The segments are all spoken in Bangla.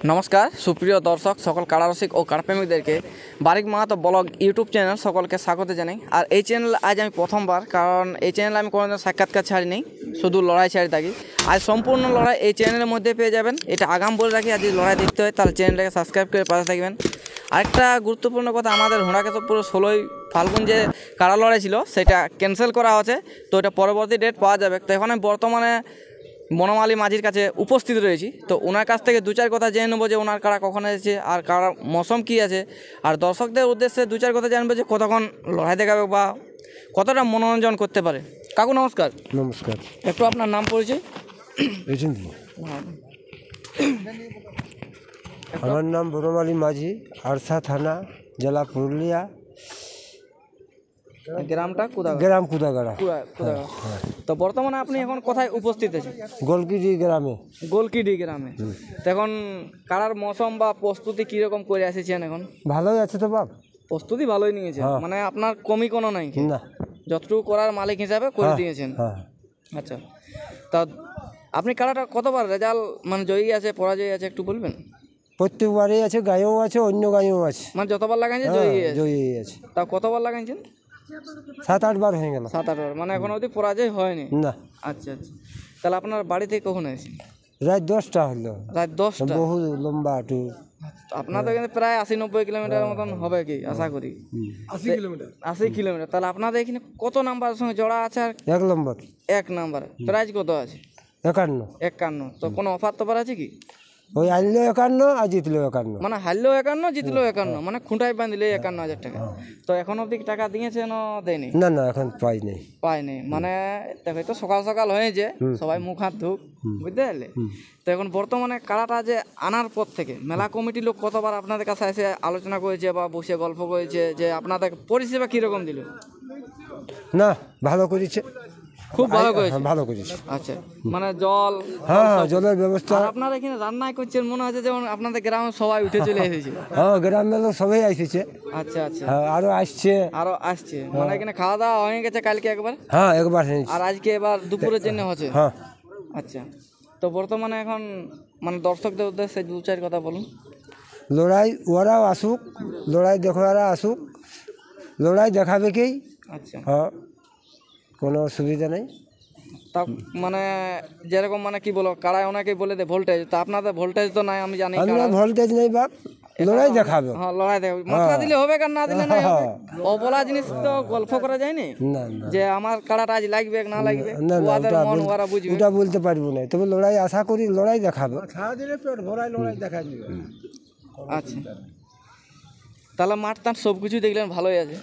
নমস্কার সুপ্রিয় দর্শক সকল কাড়ারসিক ও কাড়াপ্রেমিকদেরকে বারিক মাহাতো ব্লগ ইউটিউব চ্যানেল সকলকে স্বাগত জানাই। আর এই চ্যানেল আজ আমি প্রথমবার, কারণ এই চ্যানেলে আমি কোনোদিন সাক্ষাৎকার ছাড়ি নেই, শুধু লড়াই ছাড়ি থাকি। আজ সম্পূর্ণ লড়াই এই চ্যানেলের মধ্যে পেয়ে যাবেন, এটা আগাম বলে রাখি। আজ লড়াই দেখতে হয় তাহলে চ্যানেলটাকে সাবস্ক্রাইব করে পাশে থাকবেন। আরেকটা গুরুত্বপূর্ণ কথা, আমাদের হোঁড়াকেশবপুর 16ই ফাল্গুন যে কাড়া লড়াই ছিল সেটা ক্যান্সেল করা হয়েছে, তো এটা পরবর্তী ডেট পাওয়া যাবে। তো এখন আমি বর্তমানে বনমালী মাঝির কাছে উপস্থিত রয়েছি, তো ওনার কাছ থেকে দু চার কথা জেনে নেবো যে ওনার কাড়া কখন এসেছে আর কাড়ার মৌসুম কী আছে, আর দর্শকদের উদ্দেশ্যে দু চার কথা জানবো যে কতক্ষণ লড়াই দেখাবে বা কতটা মনোরঞ্জন করতে পারে। কাকু নমস্কার। নমস্কার। একটু আপনার নাম পরিচয়। আমার নাম বনমালী মাঝি, আরসা থানা, জেলা পুরুলিয়া, গ্রামটা গ্রাম কুদাগাড়া। তো বর্তমানে আপনি এখন কোথায় উপস্থিত আছেন? গোলকিডি গ্রামে। গোলকিডি গ্রামে। তো এখন কাড়ার মৌসুম বা প্রস্তুতি কীরকম করে এসেছেন? এখন ভালোই আছে তো বাপ, প্রস্তুতি ভালোই নিয়েছে, মানে আপনার কমি কোনো নাই না, যতটুকু করার মালিক হিসাবে করে দিয়েছেন। আচ্ছা, তা আপনি কাড়াটা কতবার রেজাল্ট মানে জয়ী আছে পরাজয় আছে একটু বলবেন? প্রত্যেকবারই আছে, গায়েও আছে, অন্য গায়েও আছে, মানে যতবার লাগাইছেন জয়ী আছে। তা কতবার লাগাইছেন? 7-8 বার হয়ে গেল। 7-8 বার, মানে এখন অবধি পরাজয় হয়নি? না। আচ্ছা আচ্ছা, তাহলে আপনার বাড়ি থেকে কখন এসেছেন? রাত 10টা হলো। রাত 10টা? বহু লম্বা ট্যুর। আপনাদের কিন্তু প্রায় 80-90 কিলোমিটার মতন হবে কি আশা করি। 80 কিলোমিটার। তাহলে আপনাদের এখানে কত নাম্বারের সঙ্গে জোড়া আছে? আর 1 নম্বর। 1 নাম্বার প্রাইজ কত আছে? 51। তো কোনো অফার টফার আছে কি? ওই হারলেও 51 আর জিতলেও 51। মানে হারলেও 51 জিতলেও 51, মানে খুঁটায় বাঁধলে 51,000 টাকা। তো এখন অবধি টাকা দিয়েছে না দেয়নি? না না, এখন পাইনি। মানে দেখো তো সকাল সকাল হয়েছে, সবাই মুখ হাত ধুক, বুঝতে পারলে? তো এখন বর্তমানে কাড়াটা যে আনার পর থেকে মেলা কমিটির লোক কতবার আপনাদের কাছে এসে আলোচনা করেছে বা বসে গল্প করেছে যে আপনাদের পরিষেবা কীরকম দিল? না, ভালো করেছে, খুব ভালো করেছে। ভালো করেছে। আচ্ছা, মানে জল, জলের ব্যবস্থা। আপনারা এখানে রান্নাই করছেন মনে হচ্ছে যেমন আপনাদের গ্রামে সবাই উঠে চলে এসেছে। গ্রামের লোক সবাই আসছে। আচ্ছা আচ্ছা, আরো আসছে। মানে এখানে খাওয়া দাওয়া হয়ে গেছে কালকে একবার? একবার। আর আজকে এবার দুপুরের জন্য হচ্ছে? আচ্ছা, তো বর্তমানে এখন মানে দর্শকদের উদ্দেশ্যে দু চার কথা বলুন। লড়াই ওরাও আসুক, লড়াই দেখোয়ারা আসুক, লড়াই দেখাবে কি। আচ্ছা, কোনো অসুবিধা নেই। তা মানে যেরকম মানে কি বলো, কাড়ায় অনেকেই বলে দেয় ভোল্টেজ, তা আপনাদের ভোল্টেজ তো নাই আমি জানি। ভোল্টেজ নেই বাপ, লড়াই দেখাবে। লড়াই দেখাবে, মাত্রা দিলে হবে কার না দিলে না হবে। অবলা জিনিস তো গল্প করা যায়নি যে আমার কাড়াটা আজ লাগবে না লাগবে, ওদের মন ওরা বুঝবে, ওটা বলতে পারবো না। তবে লড়াই আশা করি লড়াই দেখাবে। আচ্ছা, তাহলে মাঠ টাট সব কিছু দেখলেন ভালোই আছে?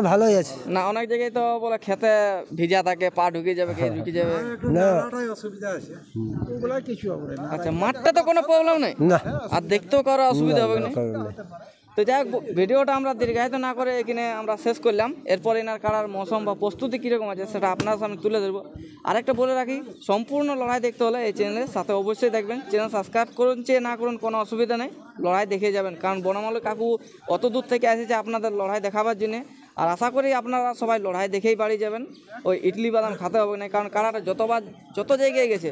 ভালোই আছে। না অনেক জায়গায় তো বলে খেতে ভিজা থাকে, পা ঢুকে যাবে, কে ঢুকে যাবে। না, আচ্ছা, মাঠটা তো কোনো প্রবলেম নেই না, আর দেখতেও কারো অসুবিধা হবে না। তো যাই হোক, ভিডিওটা আমরা দীর্ঘায়িত না করে এখানে আমরা শেষ করলাম। এরপর এনার কাড়ার মৌসুম বা প্রস্তুতি কীরকম আছে সেটা আপনার সামনে তুলে ধরবো। আরেকটা বলে রাখি, সম্পূর্ণ লড়াই দেখতে হলে এই চ্যানেলের সাথে অবশ্যই দেখবেন। চ্যানেল সাবস্ক্রাইব করুন, না করুন কোনো অসুবিধা নেই, লড়াই দেখে যাবেন। কারণ বনমালী কাকু অত দূর থেকে এসেছে আপনাদের লড়াই দেখাবার জন্যে। আর আশা করি আপনারা সবাই লড়াই দেখেই বাড়ি যাবেন, ওই ইডলি বাদাম খেতে হবে না। কারণ কাড়াটা যত জায়গায় গেছে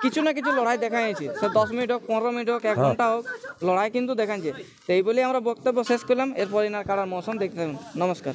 কিছু না কিছু লড়াই দেখাইছে, সে 10 মিনিট হোক, 15 মিনিট হোক, 1 ঘন্টা হোক, লড়াই কিন্তু দেখাচ্ছে। তো এই বলেই আমরা বক্তব্য শেষ করলাম। এরপর এনার কাড়ার মৌসুম দেখতে থাকুন। নমস্কার।